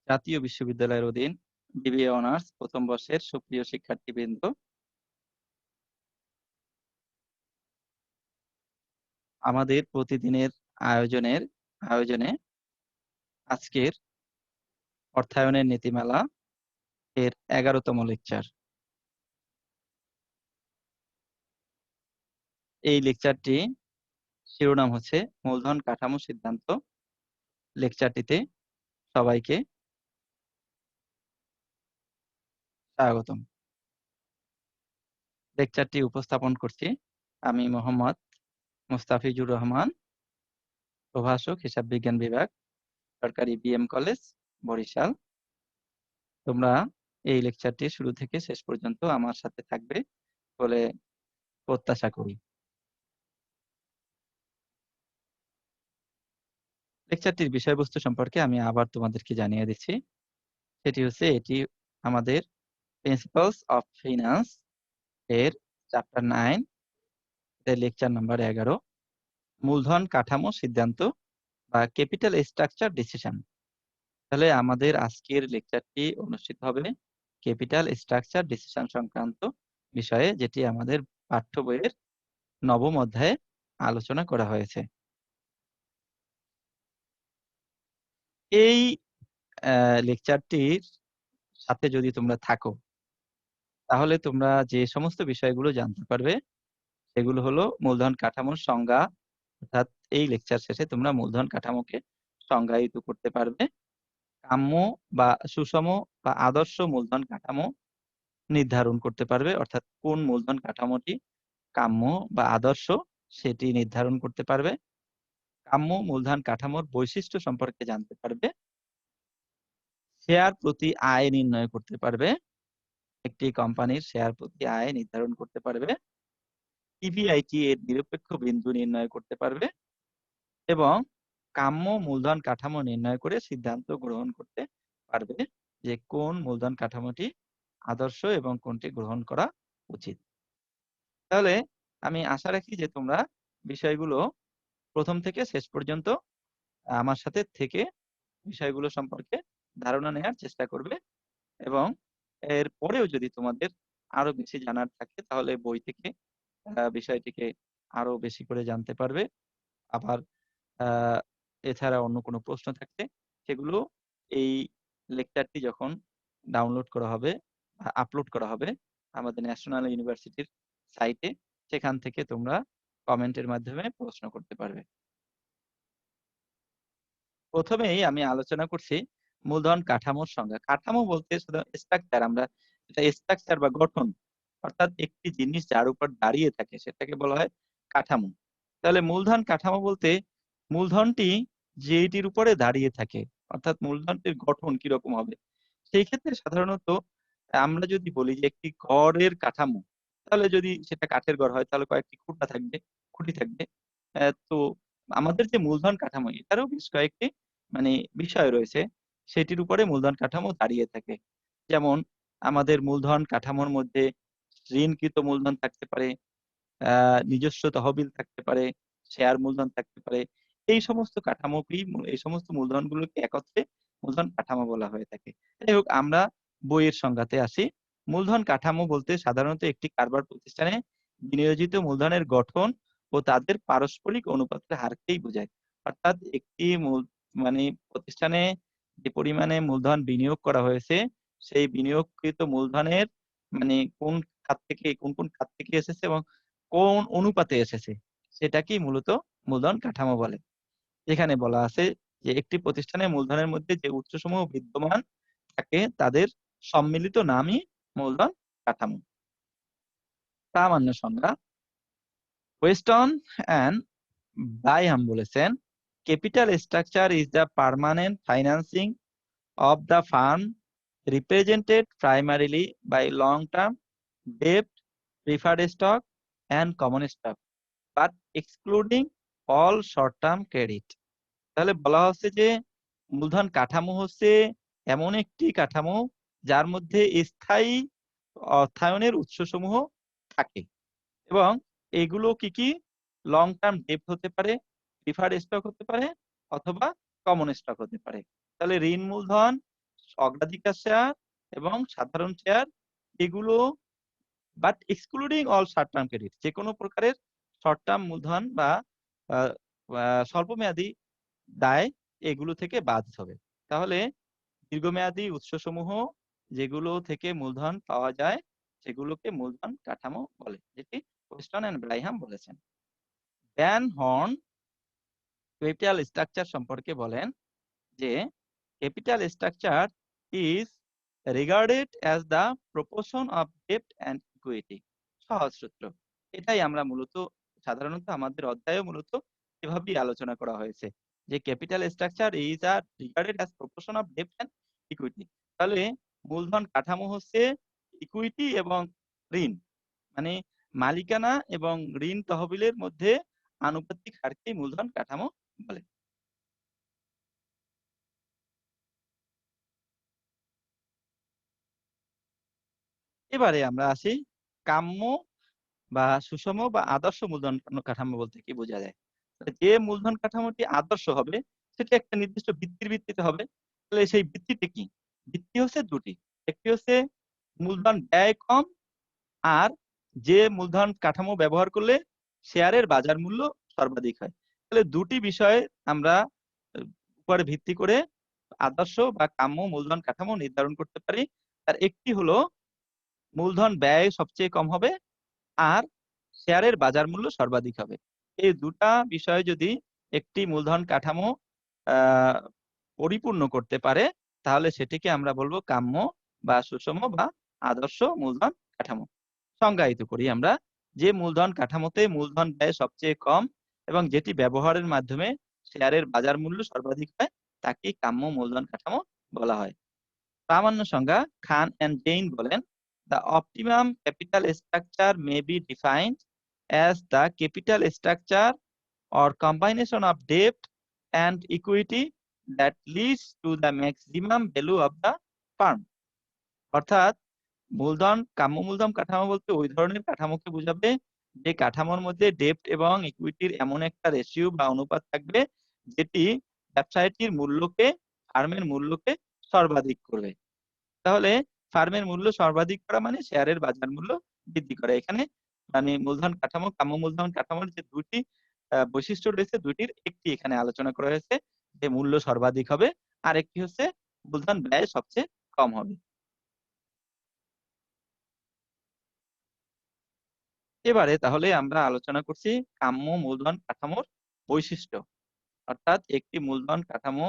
জাতীয় বিশ্ববিদ্যালয়ের অধীন বিবিএ অনার্স প্রথম বর্ষের সুপ্রিয় শিক্ষার্থীবৃন্দ, আমাদের প্রতিদিনের আয়োজনে আজকের অর্থায়নের নীতিমালা এর 11তম লেকচার। এই লেকচারটি শিরোনাম হচ্ছে মূলধন কাঠামো সিদ্ধান্ত। লেকচারটিতে সবাইকে স্বাগতম। লেকচারটি উপস্থাপন করছি আমি মোহাম্মদ মুস্তাফিজুর রহমান, প্রভাষক, হিসাব বিজ্ঞান বিভাগ, সরকারি বিএম কলেজ, বরিশাল। তোমরা এই লেকচারটি শুরু থেকে শেষ পর্যন্ত আমার সাথে থাকবে বলে প্রত্যাশা করি। লেকচারটির বিষয়বস্তু সম্পর্কে আমি আবার তোমাদেরকে জানিয়ে দিচ্ছি। এটি আমাদের প্রিন্সিপালস অফ ফিনান্স এর চ্যাপ্টার 9 এর লেকচার নাম্বার 11, মূলধন কাঠামো সিদ্ধান্ত বা ক্যাপিটাল স্ট্রাকচার ডিসিশন। তাহলে আমাদের আজকের লেকচারটি অনুষ্ঠিত হবে ক্যাপিটাল স্ট্রাকচার ডিসিশন সংক্রান্ত বিষয়ে, যেটি আমাদের পাঠ্য বইয়ের 9ম অধ্যায়ে আলোচনা করা হয়েছে। এই লেকচারটির সাথে যদি তোমরা থাকো, তাহলে তোমরা যে সমস্ত বিষয়গুলো জানতে পারবে সেগুলো হলো মূলধন কাঠামোর সংজ্ঞা, অর্থাৎ এই লেকচার শেষে তোমরা মূলধন কাঠামোকে সংজ্ঞায়িত করতে পারবে। কাম্য বা সুষম বা আদর্শ মূলধন কাঠামো নির্ধারণ করতে পারবে, অর্থাৎ কোন মূলধন কাঠামোটি কাম্য বা আদর্শ সেটি নির্ধারণ করতে পারবে। কাম্য মূলধন কাঠামোর বৈশিষ্ট্য সম্পর্কে জানতে পারবে। শেয়ার প্রতি আয় নির্ণয় করতে পারবে, একটি কোম্পানির শেয়ার প্রতি আয় নির্ধারণ করতে পারবে। ইভিআইটি এর নিরপেক্ষ বিন্দু নির্ণয় করতে পারবে এবং কাম্য মূলধন কাঠামো নির্ণয় করে সিদ্ধান্ত গ্রহণ করতে পারবে যে কোন মূলধন কাঠামোটি আদর্শ এবং কোনটি গ্রহণ করা উচিত। তাহলে আমি আশা রাখি যে তোমরা বিষয়গুলো প্রথম থেকে শেষ পর্যন্ত আমার সাথে থেকে বিষয়গুলো সম্পর্কে ধারণা নেওয়ার চেষ্টা করবে এবং এর পরেও যদি তোমাদের আরো বেশি জানার থাকে তাহলে বই থেকে বিষয়টিকে আরো বেশি করে জানতে পারবে। আবার এছাড়া অন্য কোনো প্রশ্ন থাকলে সেগুলো এই লেকচারটি যখন ডাউনলোড করা হবে, আপলোড করা হবে আমাদের ন্যাশনাল ইউনিভার্সিটির সাইটে, সেখান থেকে তোমরা কমেন্টের মাধ্যমে প্রশ্ন করতে পারবে। প্রথমেই আমি আলোচনা করছি মূলধন কাঠামোর সংজ্ঞা। কাঠামো বলতে শুধু স্ট্রাকচার, আমরা স্ট্রাকচার বা গঠন, অর্থাৎ একটি জিনিস যার উপর দাঁড়িয়ে থাকে সেটাকে বলা হয় কাঠামো। তাহলে মূলধন কাঠামো বলতে মূলধনটি যেটির উপরে দাঁড়িয়ে থাকে, অর্থাৎ মূলধনটির গঠন কিরকম হবে। সেই ক্ষেত্রে সাধারণত আমরা যদি বলি যে একটি ঘরের কাঠামো, তাহলে যদি সেটা কাঠের ঘর হয় তাহলে কয়েকটি খুঁটি থাকবে। তো আমাদের যে মূলধন কাঠামো এটারও বেশ কয়েকটি মানে বিষয় রয়েছে, সেটির উপরে মূলধন কাঠামো দাঁড়িয়ে থাকে। যেমন আমাদের মূলধন কাঠামোর মধ্যে ঋণকৃত মূলধন থাকতে পারে, নিজস্ব তহবিল থাকতে পারে, শেয়ার মূলধন থাকতে পারে। এই সমস্ত এই সমস্ত মূলধনগুলোকে একত্রে মূলধন কাঠামো বলা হয়ে থাকে। যাই হোক, আমরা বইয়ের সংজ্ঞাতে আসি। মূলধন কাঠামো বলতে সাধারণত একটি কারবার প্রতিষ্ঠানে বিনিয়োজিত মূলধনের গঠন ও তাদের পারস্পরিক অনুপাতের হারকেই বোঝায়। অর্থাৎ একটি প্রতিষ্ঠানে যে পরিমাণে মূলধন বিনিয়োগ করা হয়েছে, সেই বিনিয়োগকৃত মূলধনের কোন কোন খাত থেকে এসেছে এবং কোন অনুপাতে এসেছে সেটাকেই মূলত মূলধন কাঠামো বলে। এখানে বলা আছে যে একটি প্রতিষ্ঠানের মূলধনের মধ্যে যে উৎসসমূহ বিদ্যমান থাকে তাদের সম্মিলিত নামই মূলধন কাঠামো। প্রামাণ্য সংজ্ঞা। ওয়েস্টন অ্যান্ড বাইহাম বলেছেন, capital structure is the permanent financing of the farm represented primarily by long-term debt, preferred stock, and common stock, but excluding all short-term credit. তাহলে বলা হচ্ছে যে মূলধন কাঠামো হচ্ছে এমন একটি কাঠামো যার মধ্যে স্থায়ী অর্থায়নের উৎসসমূহ থাকে এবং এগুলো কি কি? লং টার্ম ডেট হতে পারে, প্রিফার্ড স্টক হতে পারে অথবা কমন স্টক হতে পারে। তাহলে ঋণ মূলধন, অগ্রাধিকার শেয়ার এবং সাধারণ শেয়ার এগুলো but excluding all short term credit, যেকোনো প্রকারের শর্ট টার্ম মূলধন বা আ আ স্বল্পমেয়াদী দায় এগুলো থেকে বাদ হবে। তাহলে দীর্ঘমেয়াদী উৎসসমূহ যেগুলো থেকে মূলধন পাওয়া যায় সেগুলোকে মূলধন কাঠামো বলে, যেটি ওয়েস্টন অ্যান্ড ব্রাইহাম বলেছেন। ভ্যান হর্ন ক্যাপিটাল স্ট্রাকচার সম্পর্কে বলেন যে capital structure is regarded as the proportion of ডেপ্ট অ্যান্ড ইকুইটি। সহজ সূত্র। এটাই আমরা মূলত সাধারণত আমাদের অধ্যায়ে মূলত এভাবেই আলোচনা করা হয়েছে যে capital structure is are regarded as proportion of ডেপ্ট অ্যান্ড ইকুইটি। তাহলে মূলধন কাঠামো হচ্ছে ইকুইটি এবং ঋণ, মানে মালিকানা এবং ঋণ তহবিলের মধ্যে আনুপাতিক হারকেই মূলধন কাঠামো বলে। এবারে আমরা আসি কাম্য বা সুষম বা আদর্শ মূলধন কাঠামো বলতে কি বোঝা যায়? যে মূলধন কাঠামোটি আদর্শ হবে সেটি একটা নির্দিষ্ট ভিত্তির ভিত্তিতে হবে। তাহলে সেই ভিত্তিটা কি? ভিত্তি হচ্ছে ২ টি। একটি হচ্ছে মূলধন ব্যয় কম, আর যে মূলধন কাঠামো ব্যবহার করলে শেয়ারের বাজার মূল্য সর্বাধিক হয়। তাহলে ২ টি বিষয়ে আমরা আ উপরে ভিত্তি করে আদর্শ বা কাম্য মূলধন কাঠামো নির্ধারণ করতে পারি। তার একটি হলো মূলধন ব্যয় সবচেয়ে কম হবে আর শেয়ারের বাজার মূল্য সর্বাধিক হবে। এই ২ টা বিষয় যদি একটি মূলধন কাঠামো আ পরিপূর্ণ করতে পারে তাহলে সেটিকে আমরা বলব কাম্য বা সুষম বা আদর্শ মূলধন কাঠামো। সংজ্ঞায়িত করি আমরা, যে মূলধন কাঠামোতে মূলধন ব্যয় সবচেয়ে কম এবং যেটি ব্যবহারের মাধ্যমে শেয়ারের বাজার মূল্য সর্বাধিক হয় তাকেই কাম্য মূলধন কাঠামো বলা হয়। প্রামাণ্য সংজ্ঞা খান অ্যান্ড জেইন বলেন, "The optimum capital structure may be defined as the capital structure or combination of debt and equity that leads to the maximum value of the firm." অর্থাৎ কাম্য মূলধন কাঠামো বলতে ওই ধরনের কাঠামোকে বোঝাবে যে কাঠামোর মধ্যে ডেপ্ট এবং ইকুইটির এমন একটা রেশিও বা অনুপাত থাকবে যেটি ব্যবসায়টির মূল্যকে, ফার্মের মূল্যকে সর্বাধিক করবে। তাহলে ফার্মের মূল্য সর্বাধিক করা মানে শেয়ারের বাজার মূল্য বৃদ্ধি করা। এখানে মানে মূলধন কাঠামো, কাম্য মূলধন কাঠামোর যে ২ টি বৈশিষ্ট্য রয়েছে ২ টির একটি এখানে আলোচনা করা হয়েছে যে মূল্য সর্বাধিক হবে। আরেকটি হচ্ছে মূলধন ব্যয় সবচেয়ে কম হবে। এবারে তাহলে আমরা আলোচনা করছি কাম্য মূলধন কাঠামোর বৈশিষ্ট্য। অর্থাৎ একটি মূলধন কাঠামো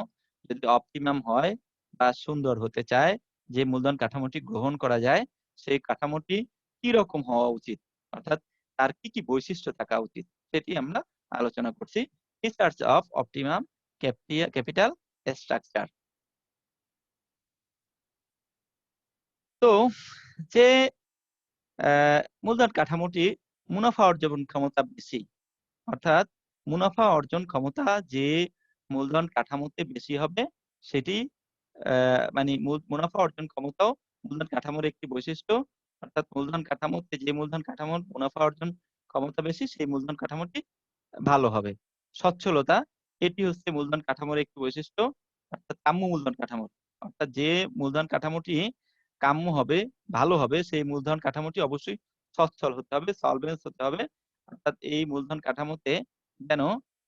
যদি অপটিমাম হয় বা সুন্দর হতে চায়, যে মূলধন কাঠামোটি গ্রহণ করা যায়, সেই কাঠামোটি কি রকম হওয়া উচিত? অর্থাৎ তার কি বৈশিষ্ট্য থাকা উচিত? সেটি আমরা আলোচনা করছি। Features of optimum capital structure. তো যে অ্যা মূলধন কাঠামোটি মুনাফা অর্জন ক্ষমতা বেশি, অর্থাৎ মুনাফা অর্জন ক্ষমতা যে মূলধন কাঠামোতে বেশি হবে সেটি মানে মুনাফা অর্জন ক্ষমতাও মূলধন কাঠামোর একটি বৈশিষ্ট্য। অর্থাৎ মূলধন কাঠামোতে যে মূলধন কাঠামোর মুনাফা অর্জন ক্ষমতা বেশি সেই মূলধন কাঠামোটি ভালো হবে। সচ্ছলতা এটি হচ্ছে মূলধন কাঠামোর একটি বৈশিষ্ট্য। অর্থাৎ কাম্য মূলধন কাঠামোর। অর্থাৎ যে মূলধন কাঠামোটি কাম্য হবে, ভালো হবে সেই মূলধন কাঠামোটি অবশ্যই সচ্ছল হতে হবে, সলভেন্স হতে হবে। অর্থাৎ এই মূলধন কাঠামোতে যেন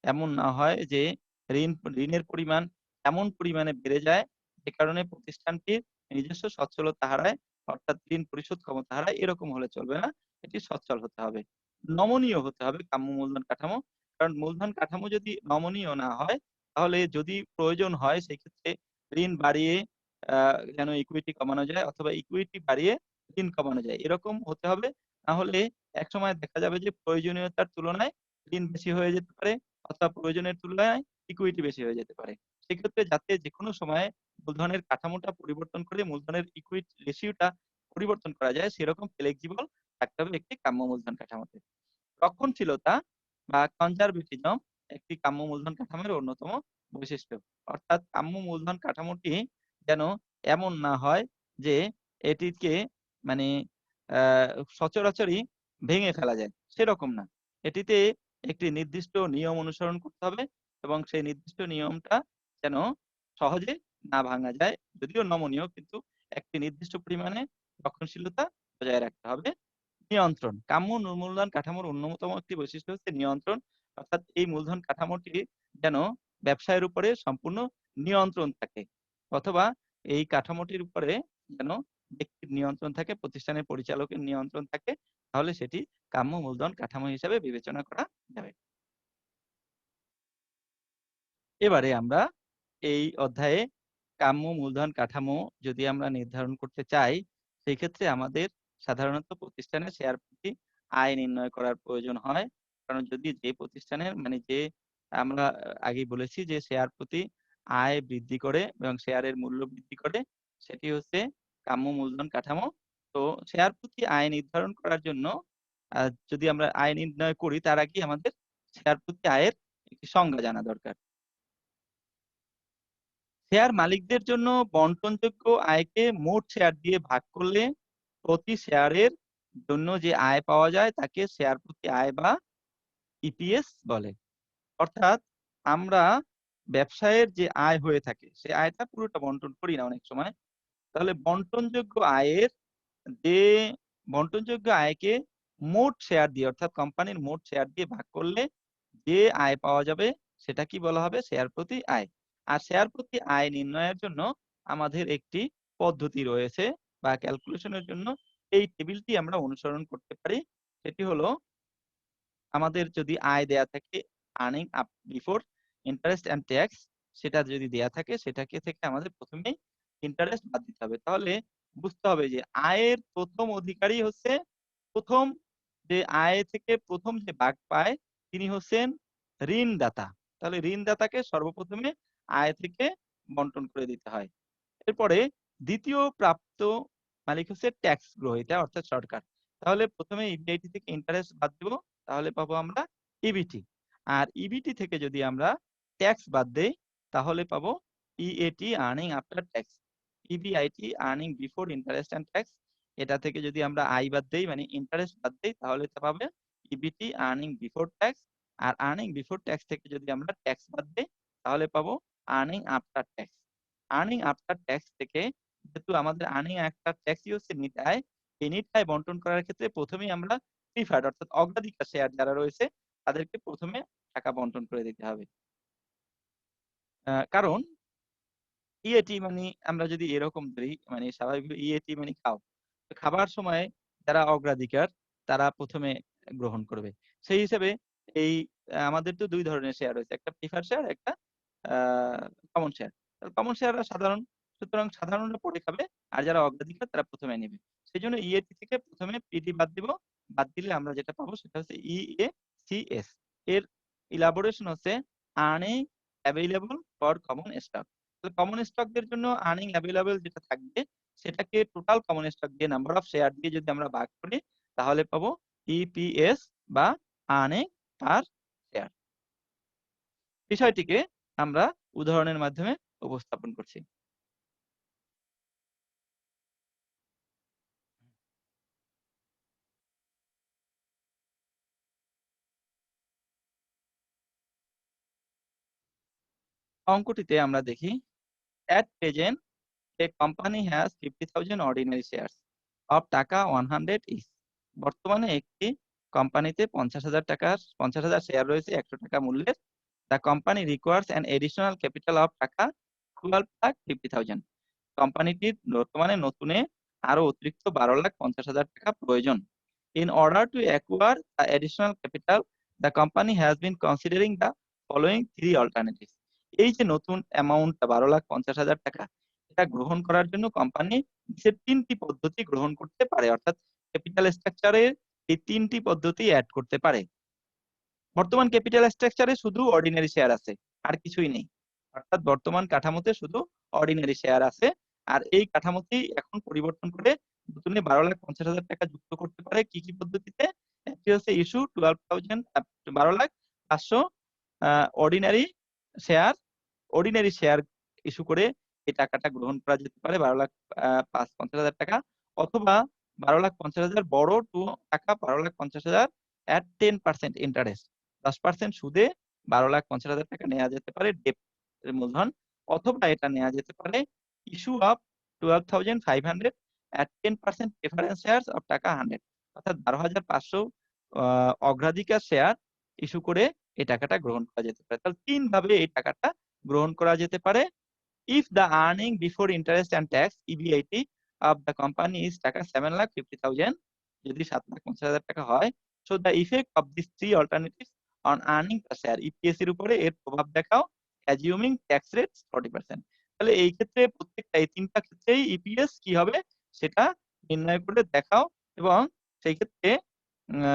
এমন না হয় যে ঋণ ঋণের পরিমাণ এমন পরিমাণে বেড়ে যায় যে কারণে প্রতিষ্ঠানটির নিজস্ব সচ্ছলতা হারায়, অর্থাৎ ঋণ পরিশোধ ক্ষমতা হারায়, এরকম হলে চলবে না। এটি সচ্ছল হতে হবে। নমনীয় হতে হবে কাম্য মূলধন কাঠামো। কারণ মূলধন কাঠামো যদি নমনীয় না হয় তাহলে যদি প্রয়োজন হয় সেক্ষেত্রে ঋণ বাড়িয়ে আ যেন ইকুইটি কমানো যায় অথবা ইকুইটি বাড়িয়ে ঋণ কমানো যায়। এরকম হতে হবে। না হলে একসময় দেখা যাবে যে প্রয়োজনীয়তার তুলনায় ঋণ বেশি হয়ে যেতে পারে অথবা প্রয়োজনের তুলনায় ইকুইটি বেশি হয়ে যেতে পারে। সেক্ষেত্রে যাতে যেকোনো সময়ে মূলধনের কাঠামোটা পরিবর্তন করে মূলধনের ইকুইটি রেশিওটা পরিবর্তন করা যায় সেরকম ফ্লেক্সিবল থাকতে হবে একটি কাম্য মূলধন কাঠামোতে। রক্ষণশীলতা বা কনজারভেটিজম একটি কাম্য মূলধন কাঠামোর অন্যতম বৈশিষ্ট্য। অর্থাৎ কাম্য মূলধন কাঠামোটি যেন এমন না হয় যে এটিকে মানে আ সচরাচরই ভেঙে ফেলা যায়, সেরকম না। এটিতে একটি নির্দিষ্ট নিয়ম অনুসরণ করতে হবে এবং সেই নির্দিষ্ট নিয়মটা যেন সহজে না ভাঙা যায়। যদিও নমনীয়, কিন্তু একটি নির্দিষ্ট পরিমাণে রক্ষণশীলতা বজায় রাখতে হবে। নিয়ন্ত্রণ। কাম্য মূলধন কাঠামোর অন্যতম একটি বৈশিষ্ট্য হচ্ছে নিয়ন্ত্রণ। অর্থাৎ এই মূলধন কাঠামোটি যেন ব্যবসায়ের উপরে সম্পূর্ণ নিয়ন্ত্রণ থাকে। অথবা এই কাঠামোটির উপরে যেন ব্যক্তির নিয়ন্ত্রণ থাকে, প্রতিষ্ঠানের পরিচালকের নিয়ন্ত্রণ থাকে। তাহলে সেটি কাম্য মূলধন কাঠামো হিসাবে বিবেচনা করা যাবে। এবারে আমরা এই অধ্যায়ে কাম্য মূলধন কাঠামো যদি আমরা নির্ধারণ করতে চাই, সেক্ষেত্রে আমাদের সাধারণত প্রতিষ্ঠানের শেয়ার প্রতি আয় নির্ণয় করার প্রয়োজন হয়। কারণ যদি যে প্রতিষ্ঠানের যে আমরা আগেই বলেছি যে শেয়ার প্রতি আয় বৃদ্ধি করে এবং শেয়ারের মূল্য বৃদ্ধি করে, সেটি হচ্ছে কাম্য মূলধন কাঠামো। তো শেয়ার প্রতি আয় নির্ধারণ করার জন্য যদি আমরা আয় নির্ণয় করি, তার আগে আমাদের শেয়ার প্রতি আয়ের একটি সংজ্ঞা জানা দরকার। শেয়ার মালিকদের জন্য বন্টনযোগ্য আয়কে মোট শেয়ার দিয়ে ভাগ করলে প্রতি শেয়ারের জন্য যে আয় পাওয়া যায় তাকে শেয়ার প্রতি আয় বা ইপিএস বলে। অর্থাৎ আমরা ব্যবসায়ের যে আয় হয়ে থাকে সে আয়টা পুরোটা বন্টন করি না অনেক সময়। তাহলে যে বন্টনযোগ্য আয়কে মোট শেয়ার দিয়ে, অর্থাৎ কোম্পানির মোট শেয়ার দিয়ে ভাগ করলে যে আয় পাওয়া যাবে সেটা কি বলা হবে? শেয়ার প্রতি আয়। আর শেয়ার প্রতি আয় নির্ণয়ের জন্য আমাদের একটি পদ্ধতি রয়েছে বা ক্যালকুলেশনের জন্য এই টেবিলটি আমরা অনুসরণ করতে পারি। সেটি হলো, আমাদের যদি আয় দেয়া থাকে earning up before interest and tax, সেটা যদি দেয়া থাকে সেটাকে থেকে আমাদের প্রথমেই ইন্টারেস্ট বাদ দিতে হবে। তাহলে বুঝতে হবে যে আয়ের প্রথম অধিকারী হচ্ছে, প্রথম যে আয় থেকে প্রথম যে ভাগ পায় তিনি হচ্ছেন ঋণদাতা। তাহলে ঋণদাতাকে সর্বপ্রথমে আয় থেকে বন্টন করে দিতে হয়। এরপরে দ্বিতীয় প্রাপ্ত মালিক হচ্ছে ট্যাক্স গ্রহীতা, অর্থাৎ সরকার। তাহলে প্রথমে ইবিআইটি থেকে ইন্টারেস্ট বাদ দিব, তাহলে পাবো আমরা ইবিটি। আর ইবিটি থেকে যদি আমরা ট্যাক্স বাদ দেই তাহলে পাবো EAT, earning after tax. EBIT, earning before interest and tax. এটা থেকে যদি আমরা আই বাদ দেই, ইন্টারেস্ট বাদ দেই, তাহলে তা পাবে ইবিটি, আর্নিং বিফোর ট্যাক্স। আর আর্নিং বিফোর ট্যাক্স থেকে যদি আমরা ট্যাক্স বাদ দেই তাহলে পাবো earning after tax. Earning after tax থেকে, যেহেতু আমাদের আর্নিং আফটার ট্যাক্সই হচ্ছে নিট আয়, এই নিট আয় বন্টন করার ক্ষেত্রে প্রথমেই আমরা প্রিফার্ড অর্থাৎ অগ্রাধিকার শেয়ার যারা রয়েছে তাদেরকে প্রথমে টাকা বন্টন করে দিতে হবে। কারণ ইএটি আমরা যদি এরকম ধরি, স্বাভাবিকভাবে ইএটি খাও। তো খাবার সময় যারা অগ্রাধিকার তারা প্রথমে গ্রহণ করবে। সেই হিসেবে এই আমাদের তো ২ ধরনের শেয়ার রয়েছে। একটা প্রিফার্ড শেয়ার, একটা আ কমন শেয়ার। কমন শেয়াররা সাধারণ, সুতরাং সাধারণরা পরে খাবে। আর যারা অগ্রাধিকার তারা প্রথমে নিবে। সেজন্য ইএটি থেকে প্রথমে পিটি বাদ দিব। বাদ দিলে আমরা যেটা পাবো সেটা হচ্ছে ইএসিএস। এর ইলাবোরেশন হচ্ছে earning available for common stock. তাহলে কমন স্টকদের জন্য আর্নিং অ্যাভেইলেবল যেটা থাকবে সেটাকে টোটাল কমন স্টক দিয়ে, নাম্বার অফ শেয়ার দিয়ে যদি আমরা ভাগ করি তাহলে পাবো ইপিএস বা আর্নিং পার শেয়ার। বিষয়টিকে আমরা উদাহরণের মাধ্যমে উপস্থাপন করছি। অঙ্কটিতে আমরা দেখি, at present a company has 50,000 ordinary shares of টাকা 100 each. বর্তমানে একটি কোম্পানিতে 50,000 শেয়ার রয়েছে 100 টাকা মূল্যের। The company requires an additional capital of টাকা 12,50,000. কোম্পানিটির বর্তমানে নতুনে আরো অতিরিক্ত 12,50,000 টাকা প্রয়োজন। In order to acquire the additional capital, the company has been considering the following 3 alternatives. এই যে নতুন অ্যামাউন্টটা 12,50,000 টাকা, এটা গ্রহণ করার জন্য কোম্পানি নিচের ৩টি পদ্ধতি গ্রহণ করতে পারে, অর্থাৎ ক্যাপিটাল স্ট্রাকচারে এই ৩টি পদ্ধতি এড করতে পারে। বর্তমান ক্যাপিটাল স্ট্রাকচারে শুধু অর্ডিনারি শেয়ার আছে, আর কিছুই নেই। অর্থাৎ বর্তমান কাঠামোতে শুধু অর্ডিনারি শেয়ার আছে। আর এই কাঠামোতেই এখন পরিবর্তন করে নতুনে 12,50,000 টাকা যুক্ত করতে পারে কি কি পদ্ধতিতে? একটি হচ্ছে issue 12,500 ordinary share. Ordinary share issue করে এই টাকাটা গ্রহণ করা যেতে পারে 12,50,000 টাকা, অথবা 12,50,000 বড় টাকা 12,50,000 at 10% ইন্টারেস্ট, 10% সুদে 12,50,000 টাকা নেওয়া যেতে পারে ডেপ্ট এর মূলধন অথবা এটা নেওয়া যেতে পারে issue of 12,500 at 10% preference shares of টাকা 100, অর্থাৎ 12,500 অগ্রাধিকার শেয়ার ইস্যু করে এই টাকাটা গ্রহণ করা যেতে পারে। তাহলে ৩ ভাবে এই টাকাটা গ্রহণ করা যেতে পারে। If the earning before interest and tax EBIT of the company is টাকা 7,50,000, যদি 7,50,000 টাকা হয়, so the effect of these three alternatives on earning per share EPS এর উপরে এর প্রভাব দেখাও assuming tax rate 40%। তাহলে এই ক্ষেত্রে প্রত্যেকটা এই ৩ টা ক্ষেত্রেই EPS কি হবে সেটা নির্ণয় করে দেখাও এবং সেই ক্ষেত্রে আ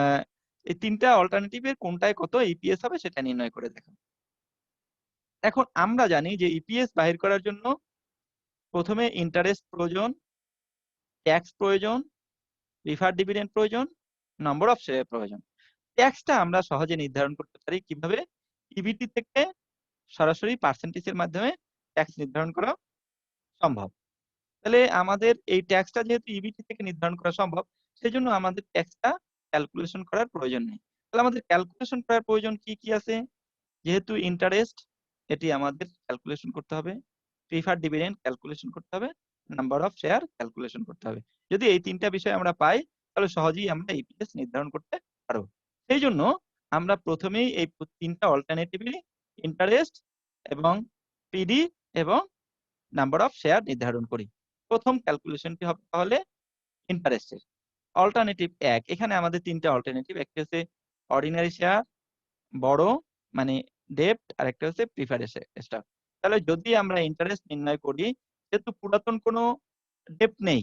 এই ৩ টা অল্টারনেটিভ এর কোনটায় কত EPS হবে সেটা নির্ণয় করে দেখাও। এখন আমরা জানি যে EPS বাহির করার জন্য ১ম এ ইন্টারেস্ট প্রয়োজন, ট্যাক্স প্রয়োজন, প্রিফারড ডিভিডেন্ড প্রয়োজন, নম্বর অফ শেয়ার প্রয়োজন। ট্যাক্সটা আমরা সহজে নির্ধারণ করতে পারি কিভাবে? ইবিটি থেকে সরাসরি পার্সেন্টেজ এর মাধ্যমে ট্যাক্স নির্ধারণ করা সম্ভব। তাহলে আমাদের এই ট্যাক্সটা যেহেতু ইবিটি থেকে নির্ধারণ করা সম্ভব, সেজন্য আমাদের ট্যাক্সটা ক্যালকুলেশন করার প্রয়োজন নেই। তাহলে আমাদের ক্যালকুলেশন করার প্রয়োজন কি আছে? যেহেতু ইন্টারেস্ট এটি আমাদের ক্যালকুলেশন করতে হবে, প্রিফারড ডিভিডেন্ড ক্যালকুলেশন করতে হবে, নাম্বার অফ শেয়ার ক্যালকুলেশন করতে হবে। যদি এই ৩ টা বিষয় আমরা পাই তাহলে সহজেই আমরা ইপিএস নির্ধারণ করতে পারব। সেইজন্য আমরা ১ম এই ৩ টা অল্টারনেটিভলি ইন্টারেস্ট এবং পিডি এবং নাম্বার অফ শেয়ার নির্ধারণ করি। ১ম ক্যালকুলেশনটি হবে তাহলে ইন্টারেস্টের। অল্টারনেটিভ ১, এখানে আমাদের ৩ টা অল্টারনেটিভ, একটি হচ্ছে অর্ডিনারি শেয়ার, বড় মানে ডেপ্ট, আরেকটা হচ্ছে প্রিফারেন্স স্টক। তাহলে যদি আমরা ইন্টারেস্ট নির্ণয় করি, যেহেতু পুরাতন কোনো ডেপ্ট নেই।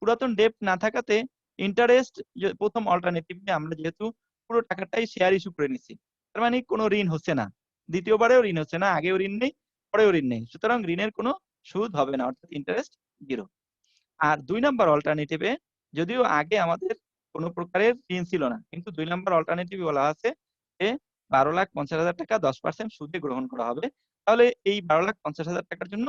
পুরাতন ডেপ্ট না থাকাতে ইন্টারেস্ট ১ম অল্টারনেটিভে আমরা যেহেতু পুরো টাকাটাই শেয়ার ইস্যু করে নিচ্ছি। তার মানে কোনো ঋণ হচ্ছে না। দ্বিতীয়বারেও ঋণ হচ্ছে না, আগেও ঋণ নেই, পরেও ঋণ নেই। সুতরাং ঋণের কোনো সুদ হবে না, অর্থাৎ ইন্টারেস্ট 0। আর ২ নাম্বার অল্টারনেটিভে যদিও আগে আমাদের কোন প্রকারের ঋণ ছিল না। কিন্তু ২ নাম্বার অল্টারনেটিভে বলা আছে যে ১২,৫০,০০০ টাকা ১০% সুদে গ্রহণ করা হবে। তাহলে এই ১২,৫০,০০০ টাকার জন্য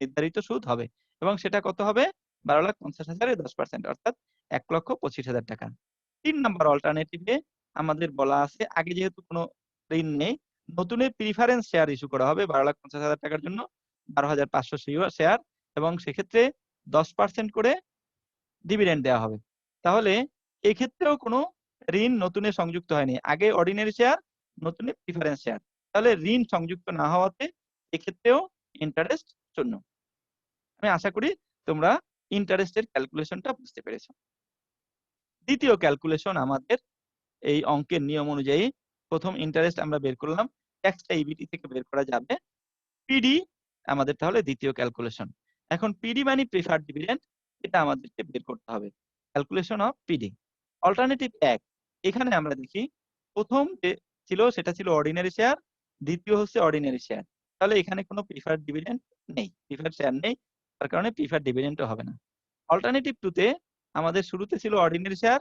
নির্ধারিত সুদ হবে। এবং সেটা কত হবে? ১২,৫০,০০০ এর ১০% অর্থাৎ ১,২৫,০০০ টাকা। ৩ নাম্বার অল্টারনেটিভে আমাদের বলা আছে আগে যেহেতু কোন ঋণ নেই, নতুন প্রিফারেন্স শেয়ার ইস্যু করা হবে ১২,৫০,০০০ টাকার জন্য ১২,৫০০ শেয়ার এবং সেক্ষেত্রে 10% করে ডিভিডেন্ড দেওয়া হবে। তাহলে এক্ষেত্রেও কোনো ঋণ নতুনে সংযুক্ত হয়নি। আগে অর্ডিনারি শেয়ার, নতুনে প্রিফারেন্স শেয়ার। তাহলে ঋণ সংযুক্ত না হওয়াতে এক্ষেত্রেও ইন্টারেস্ট 0। আমি আশা করি তোমরা ইন্টারেস্টের ক্যালকুলেশনটা বুঝতে পেরেছ। দ্বিতীয় ক্যালকুলেশন আমাদের এই অঙ্কের নিয়ম অনুযায়ী ১ম ইন্টারেস্ট আমরা বের করলাম। ট্যাক্সটা ইবিটি থেকে বের করা যাবে। পিডি আমাদের তাহলে দ্বিতীয় ক্যালকুলেশন। এখন পিডি মানে প্রিফারড ডিভিডেন্ড, এটা আমাদেরকে বের করতে হবে। Calculation of PD. অল্টারনেটিভ ১, এখানে আমরা দেখি ১ম যে ছিল সেটা ছিল অর্ডিনারি শেয়ার, দ্বিতীয় হচ্ছে অর্ডিনারি শেয়ার। তাহলে এখানে কোনো প্রিফারড ডিভিডেন্ড নেই। প্রিফারড শেয়ার নেই। তার কারণে প্রিফারড ডিভিডেন্ডও হবে না। অল্টারনেটিভ ২ তে আমাদের শুরুতে ছিল অর্ডিনারি শেয়ার,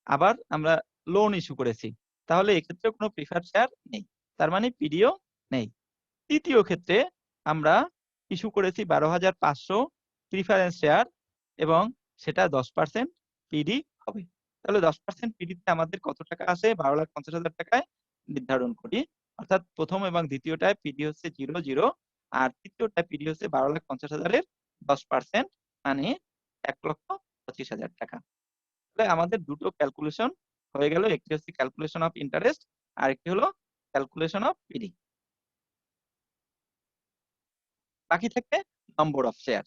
আবার আমরা লোন ইস্যু করেছি। তাহলে এক্ষেত্রেও কোনো প্রিফারড শেয়ার নেই। তার মানে পিডিও নেই। তৃতীয় ক্ষেত্রে আমরা ইস্যু করেছি ১২,৫০০ প্রিফারেন্স শেয়ার এবং সেটা 10% পিডি হবে। তাহলে 10% পিডিতে আমাদের কত টাকা আসে? ১২,৫০,০০০ টাকায় নির্ধারণ করি। অর্থাৎ ১ম এবং দ্বিতীয়টায় পিডি হচ্ছে 0, 0 আর তৃতীয়টায় পিডি হচ্ছে ১২,৫০,০০০ এর 10% মানে ১,২৫,০০০ টাকা। তাহলে আমাদের দুটো ক্যালকুলেশন হয়ে গেল। একটি হচ্ছে ক্যালকুলেশন অফ ইন্টারেস্ট, আরেকটি হলো ক্যালকুলেশন অফ পিডি। বাকি থাকে number of share.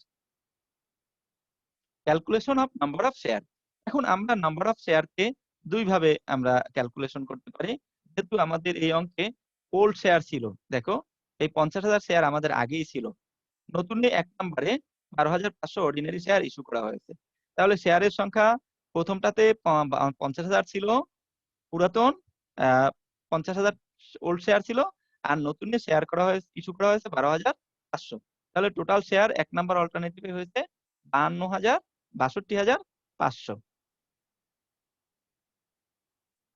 Calculation of number of share. এখন আমরা নাম্বার অফ শেয়ারকে ২ ভাবে আমরা ক্যালকুলেশন করতে পারি। যেহেতু আমাদের এই অঙ্কে ওল্ড শেয়ার ছিল। দেখো এই ৫০,০০০ শেয়ার আমাদের আগেই ছিল। নতুনে ১ নাম্বারে ১২,৫০০ অর্ডিনারি শেয়ার ইস্যু করা হয়েছে। তাহলে শেয়ারের সংখ্যা ১ম টাতে ৫০,০০০ ছিল পুরাতন, আ ৫০,০০০ ওল্ড শেয়ার ছিল আর নতুনে শেয়ার করা হয়েছে ইস্যু করা হয়েছে ১২,৫০০। তাহলে টোটাল শেয়ার ১ নাম্বার অল্টারনেটিভ এ হয়েছে ৬২,৫০০।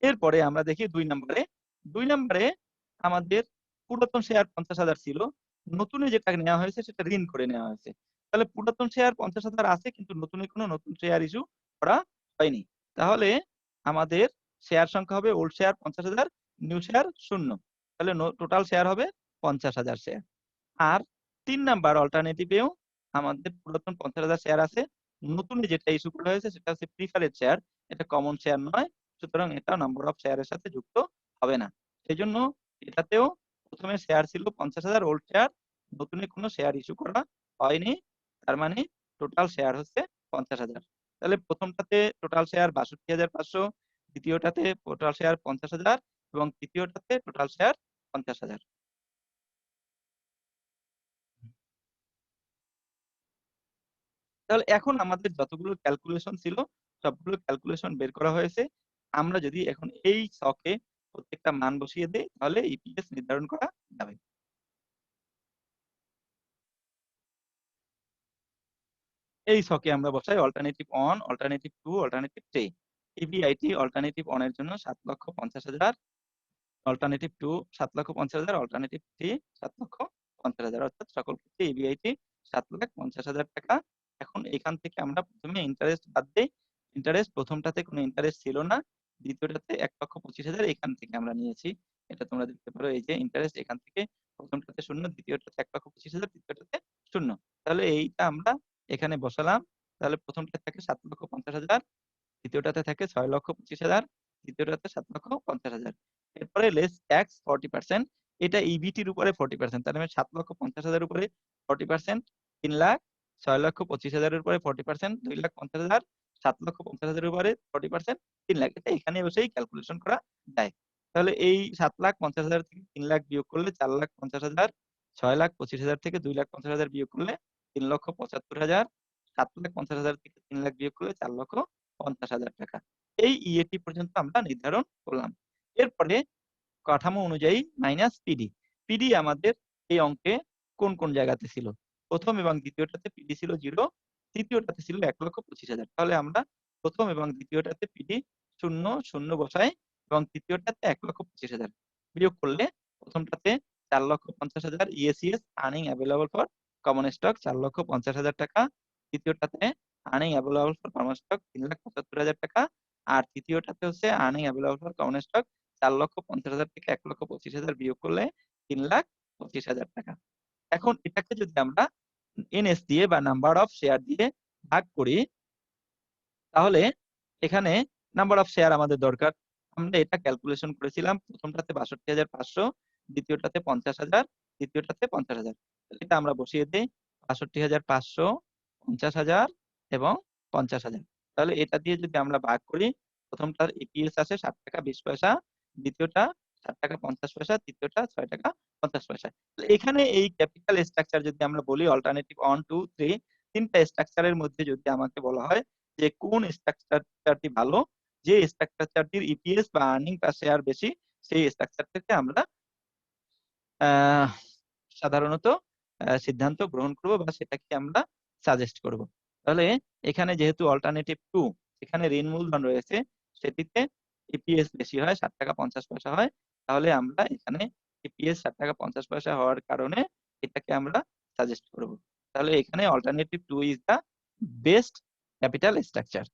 এরপরে আমরা দেখি ২ নাম্বারে। ২ নাম্বারে আমাদের পুরাতন শেয়ার ৫০,০০০ ছিল। নতুনে যেটা নেওয়া হয়েছে সেটা ঋণ করে নেওয়া হয়েছে। তাহলে পুরাতন শেয়ার ৫০,০০০ আছে কিন্তু নতুনে কোনো নতুন শেয়ার ইস্যু করা হয়নি। তাহলে আমাদের শেয়ার সংখ্যা হবে ওল্ড শেয়ার ৫০,০০০, নিউ শেয়ার ০। তাহলে টোটাল শেয়ার হবে ৫০,০০০ শেয়ার। আর 3 নাম্বার অল্টারনেটিভেও আমাদের পুরাতন 50,000 শেয়ার আছে। নতুন যেটা ইস্যু করা হয়েছে সেটা হচ্ছে প্রিফারেড শেয়ার। এটা কমন শেয়ার নয়। সুতরাং এটা নাম্বার অফ শেয়ারের সাথে যুক্ত হবে না। সেজন্য এটাতেও ১ম এ শেয়ার ছিল 50,000 ওল্ড শেয়ার। নতুন কোনো শেয়ার ইস্যু করা হয়নি। তার মানে টোটাল শেয়ার হচ্ছে 50,000। তাহলে ১ম টাতে টোটাল শেয়ার ৬২,৫০০, দ্বিতীয়টাতে টোটাল শেয়ার 50,000 এবং তৃতীয়টাতে টোটাল শেয়ার 50,000। তাহলে এখন আমাদের যতগুলো ক্যালকুলেশন ছিল সবগুলো ক্যালকুলেশন বের করা হয়েছে। আমরা যদি এখন এই ছকে প্রত্যেকটা মান বসিয়ে দেই তাহলে ইপিএস নির্ধারণ করা যাবে। এই ছকে আমরা বসাই alternative 1, alternative 2, alternative 3। EBIT alternative 1 এর জন্য 7,50,000, অল্টারনেটিভ 2 7,50,000, অল্টারনেটিভ 3 7,50,000 অর্থাৎ সকল ক্ষেত্রে ইবিআইটি 7,50,000 টাকা। এখন এখান থেকে আমরা ১ম এ ইন্টারেস্ট বাদ দেই। ইন্টারেস্ট ১ম টাতে কোনো ইন্টারেস্ট ছিল না। দ্বিতীয়টাতে ১,25,000 এখান থেকে আমরা নিয়েছি। এটা তোমরা দেখতে পারো এই যে ইন্টারেস্ট এখান থেকে ১ম টাতে 0, দ্বিতীয়টাতে ১,25,000, তৃতীয়টাতে 0। তাহলে এইটা আমরা এখানে বসালাম। তাহলে ১ম টা থাকে 7,50,000, দ্বিতীয়টাতে থাকে 6,25,000, তৃতীয়টাতে 7,50,000। এরপরে লেস ট্যাক্স 40%। এটা ইবিটির উপরে 40%। তার মানে 7,50,000 উপরে 40%, 3,00,000, 6,25,000 এর উপরে 40%, 2,50,000, 7,50,000 এর উপরে 40%, 3,00,000। এটা এখানে বসেই ক্যালকুলেশন করা যায়। তাহলে এই 7,50,000 থেকে 3,00,000 বিয়োগ করলে 4,50,000, 6,25,000 থেকে 2,50,000 বিয়োগ করলে 3,75,000, 7,50,000 থেকে 3,00,000 বিয়োগ করলে 4,50,000 টাকা। এই ইএটি পর্যন্ত আমরা নির্ধারণ করলাম। এরপরে কাঠামো অনুযায়ী মাইনাস পিডি। পিডি আমাদের এই অঙ্কে কোন জায়গাতে ছিল? ১ম এবং দ্বিতীয়টাতে পিডি ছিল 0, তৃতীয়টাতে ছিল ১,25,000। তাহলে আমরা ১ম এবং দ্বিতীয়টাতে পিডি 0, 0 বসাই এবং তৃতীয়টাতে ১,25,000 বিয়োগ করলে ১ম টাতে 4,50,000 ইএসইএস earning available for common stock 4,50,000 টাকা। দ্বিতীয়টাতে earning available for common stock 3,75,000 টাকা। আর তৃতীয়টাতে হচ্ছে earning available for common stock 4,50,000 থেকে 1,25,000 বিয়োগ করলে 3,25,000 টাকা। এখন এটাকে যদি আমরা এনএস দিয়ে বা নাম্বার অফ শেয়ার দিয়ে ভাগ করি তাহলে এখানে নাম্বার অফ শেয়ার আমাদের দরকার। আমরা এটা ক্যালকুলেশন করেছিলাম। ১ম টাতে ৬২,৫০০, দ্বিতীয়টাতে ৫০,০০০, তৃতীয়টাতে ৫০,০০০। এটা আমরা বসিয়ে দেই। ৬২,৫০০, ৫০,০০০ এবং ৫০,০০০। তাহলে এটা দিয়ে যদি আমরা ভাগ করি, ১ম টার ইপিএস আসে ৳৬.২০, দ্বিতীয়টা ৳৬.৫০, তৃতীয়টা ৳৬.৫০। এখানে এই ক্যাপিটাল স্ট্রাকচার যদি আমরা বলি অল্টারনেটিভ 1, 2, 3 টা স্ট্রাকচারের মধ্যে যদি আমাকে বলা হয় যে কোন স্ট্রাকচারটি ভালো, যে স্ট্রাকচারটির ইপিএস বা আর্নিং পার শেয়ার বেশি, সেই স্ট্রাকচার থেকে আমরা আ সাধারণত সিদ্ধান্ত গ্রহণ করব বা সেটাকে আমরা সাজেস্ট করব। তাহলে এখানে যেহেতু অল্টারনেটিভ 2 এখানে ঋণ মূলধন রয়েছে, সেটিতে ইপিএস বেশি হয় ৳7.50 হয়। তাহলে আমরা এখানে ইপিএস ৳7.50 হওয়ার কারণে এটাকে আমরা সাজেস্ট করব। তাহলে এখানে alternative 2 is the best capital structure.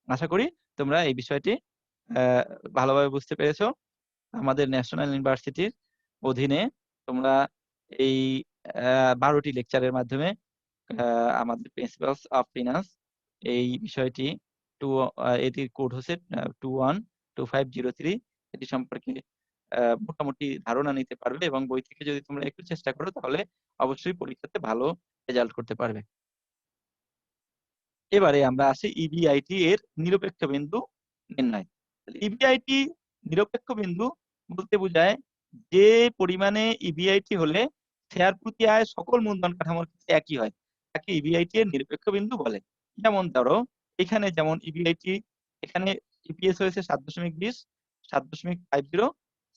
আশা করি তোমরা এই বিষয়টি আ ভালোভাবে বুঝতে পেরেছ। আমাদের ন্যাশনাল ইউনিভার্সিটির অধীনে তোমরা এই ১২ টি লেকচারের মাধ্যমে আ আমাদের প্রিন্সিপালস অফ ফিন্যান্স এই বিষয়টি এটির কোড হচ্ছে 212503 এটি সম্পর্কে মোটামুটি ধারণা নিতে পারবে এবং বই থেকে যদি তোমরা একটু চেষ্টা করো তাহলে অবশ্যই পরীক্ষাতে ভালো রেজাল্ট করতে পারবে। এবারে আমরা আসি ইবিআইটি এর নিরপেক্ষ বিন্দু নির্ণয়। ইবিআইটি নিরপেক্ষ বিন্দু বলতে বোঝায় যে পরিমাণে ইবিআইটি হলে শেয়ার প্রতি আয় সকল মূলধন কাঠামোর ক্ষেত্রে একই হয়। তাকে ইবিআইটি এর নিরপেক্ষ বিন্দু বলে। যেমন ধরো এখানে যেমন ইবিআইটি এখানে ইপিএস হয়েছে ৭.২০, ৭.৫০,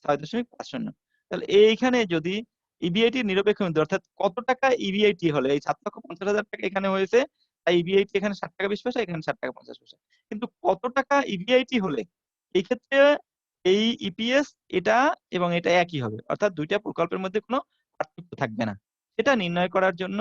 ৬.৫০। তাহলে এইখানে যদি ইবিআইটি নিরপেক্ষ বিন্দু অর্থাৎ কত টাকা ইবিআইটি হলে এই ৭,৫০,০০০ টাকা এখানে হয়েছে তাই ইবিআইটি এখানে ৳৬.২০, এখানে ৳৭.৫০। কিন্তু কত টাকা ইবিআইটি হলে এই ক্ষেত্রে এই ইপিএস এটা এবং এটা একই হবে। অর্থাৎ ২ টা প্রকল্পের মধ্যে কোনো পার্থক্য থাকবে না। সেটা নির্ণয় করার জন্য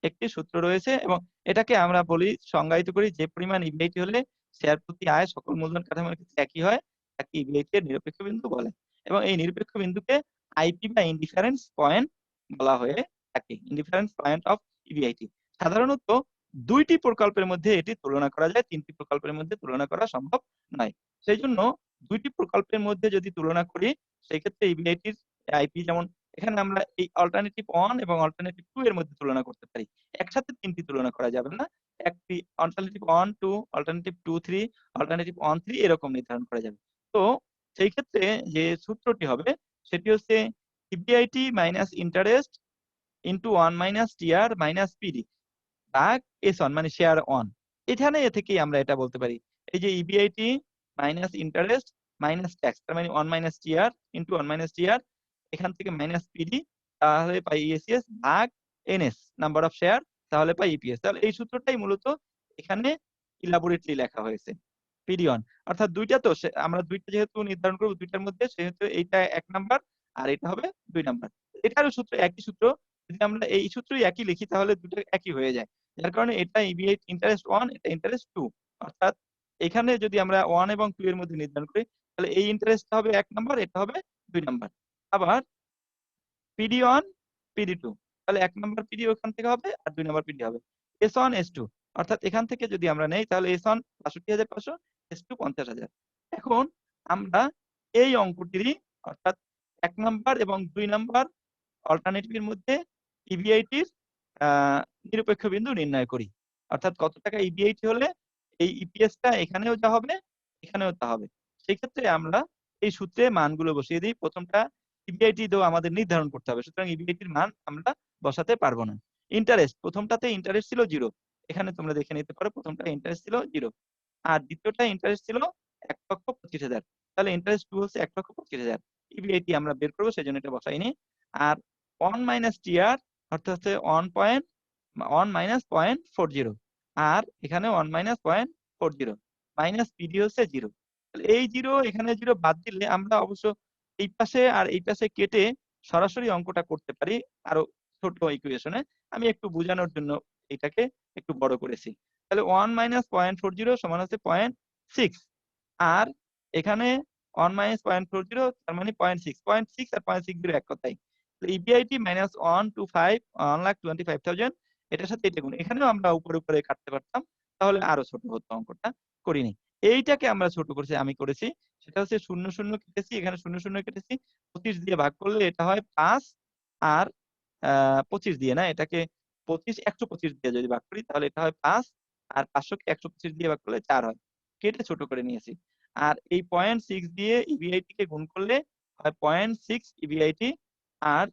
একটি সূত্র রয়েছে এবং এটাকে আমরা বলি সংজ্ঞায়িত করি যে পরিমাণ ইবিআইটি হলে শেয়ার প্রতি আয় সকল মূলধন কাঠামোর ক্ষেত্রে একই হয়, তাকে ইবিআইটি এর নিরপেক্ষ বিন্দু বলে। এবং এই নিরপেক্ষ বিন্দুকে আইপি বা ইনডিফারেন্স পয়েন্ট বলা হয়ে থাকে, ইন্ডিফারেন্স পয়েন্ট অফ ইবিআইটি। সাধারণত ২ টি প্রকল্পের মধ্যে এটি তুলনা করা যায়, ৩ টি প্রকল্পের মধ্যে তুলনা করা সম্ভব নয়। সেইজন্য ২ টি প্রকল্পের মধ্যে যদি তুলনা করি, সেক্ষেত্রে ইবিআইটির আইপি যেমন এখানে আমরা এই অল্টারনেটিভ 1 এবং অল্টারনেটিভ 2 এর মধ্যে তুলনা করতে পারি। একসাথে ৩ টি তুলনা করা যাবে না। একটি অল্টারনেটিভ 1, 2, অল্টারনেটিভ 2, 3, অল্টারনেটিভ 1, 3 এরকম নির্ধারণ করা যাবে। তো সেই ক্ষেত্রে যে সূত্রটি হবে সেটি হচ্ছে EBIT minus interest into 1 minus TR minus PD ভাগ S1 মানে শেয়ার 1। এখানে এ থেকেই আমরা এটা বলতে পারি। এই যে EBIT minus interest minus tax তার মানে 1 minus TR into 1 minus TR এখান থেকে মাইনাস পিডি তাহলে পাই ইএসিএস ভাগ এনএস নাম্বার অফ শেয়ার তাহলে পাই ইপিএস। তাহলে এই সূত্রটাই মূলত এখানে ইলাবোরেটলি লেখা হয়েছে। পিডি অন অর্থাৎ ২ টা তো আমরা ২ টা যেহেতু নির্ধারণ করব ২ টার মধ্যে সেহেতু এইটা ১ নাম্বার আর এটা হবে ২ নাম্বার। এটারও সূত্র একই সূত্র। যদি আমরা এই সূত্রই একই লিখি তাহলে দুটো একই হয়ে যায়। যার কারণে এটা ইবিআই ইন্টারেস্ট 1 এটা ইন্টারেস্ট 2 অর্থাৎ এখানে যদি আমরা 1 এবং 2 এর মধ্যে নির্ধারণ করি তাহলে এই ইন্টারেস্টটা হবে ১ নাম্বার এটা হবে ২ নাম্বার। আবার PD1, PD2 তাহলে ১ নাম্বার পিডি ওখান থেকে হবে আর ২ নাম্বার পিডি হবে। S1, S2 অর্থাৎ এখান থেকে যদি আমরা নেই তাহলে S1 ৬৫,৫০০ S2 ৫০,০০০। এখন আমরা এই অঙ্কটিরই অর্থাৎ ১ নাম্বার এবং ২ নাম্বার অল্টারনেটিভ এর মধ্যে ইবিআইটির আ নিরপেক্ষ বিন্দু নির্ণয় করি। অর্থাৎ কত টাকা ইবিআইটি হলে এই ইপিএসটা এখানেও যা হবে, এখানেও তা হবে। সেক্ষেত্রে আমরা এই সূত্রে মানগুলো বসিয়ে দিই। ১ম টা ইবিআইটি তো আমাদের নির্ধারণ করতে হবে। সুতরাং ইবিআইটির মান আমরা বসাতে পারব না। ইন্টারেস্ট ১ম টাতে ইন্টারেস্ট ছিল 0 এখানে তোমরা দেখে নিতে পারো ১ম টা ইন্টারেস্ট ছিল 0 আর দ্বিতীয়টা ইন্টারেস্ট ছিল ১,২৫,০০০ তাহলে ইন্টারেস্ট 2 হচ্ছে ১,২৫,০০০ ইবিআইটি আমরা বের করব সেজন্য এটা বসাইনি। আর 1 মাইনাস টিআর অর্থাৎ হচ্ছে 1 মাইনাস 0.40 আর এখানে 1 মাইনাস 0.40 মাইনাস পিডি হচ্ছে 0 তাহলে এই 0 এখানে 0 বাদ দিলে আমরা অবশ্য এই পাশে আর এই পাশে কেটে সরাসরি অঙ্কটা করতে পারি আরো ছোট ইকুয়েশনে। আমি একটু বোঝানোর জন্য এটাকে একটু বড় করেছি। তাহলে 1 মাইনাস 0.40 সমান হচ্ছে 0.6 আর এখানে 1 মাইনাস 0.40 তার মানে 0.6 0.6 আর 0.60 এক কথাই। ইবিআইটি মাইনাস 1 to 5 1,25,000 এটার সাথে এটা গুণ। এখানেও আমরা উপরে, উপরে কাটতে পারতাম। তাহলে আরো ছোট হতো অঙ্কটা। করিনি। এইটাকে আমরা ছোট করেছি আমি করেছি। সেটা হচ্ছে 0, 0 কেটেছি, এখানে 0, 0 কেটেছি। 25 দিয়ে ভাগ করলে এটা হয় 5 আর 25 দিয়ে না এটাকে 25 125 দিয়ে যদি ভাগ করি তাহলে এটা হয় 5 আর 500 কে 125 দিয়ে ভাগ করলে 4 হয়। কেটে ছোট করে নিয়েছি। আর এই 0.6 দিয়ে ইবিআইটি কে গুণ করলে হয় 0.6 ইবিআইটি আর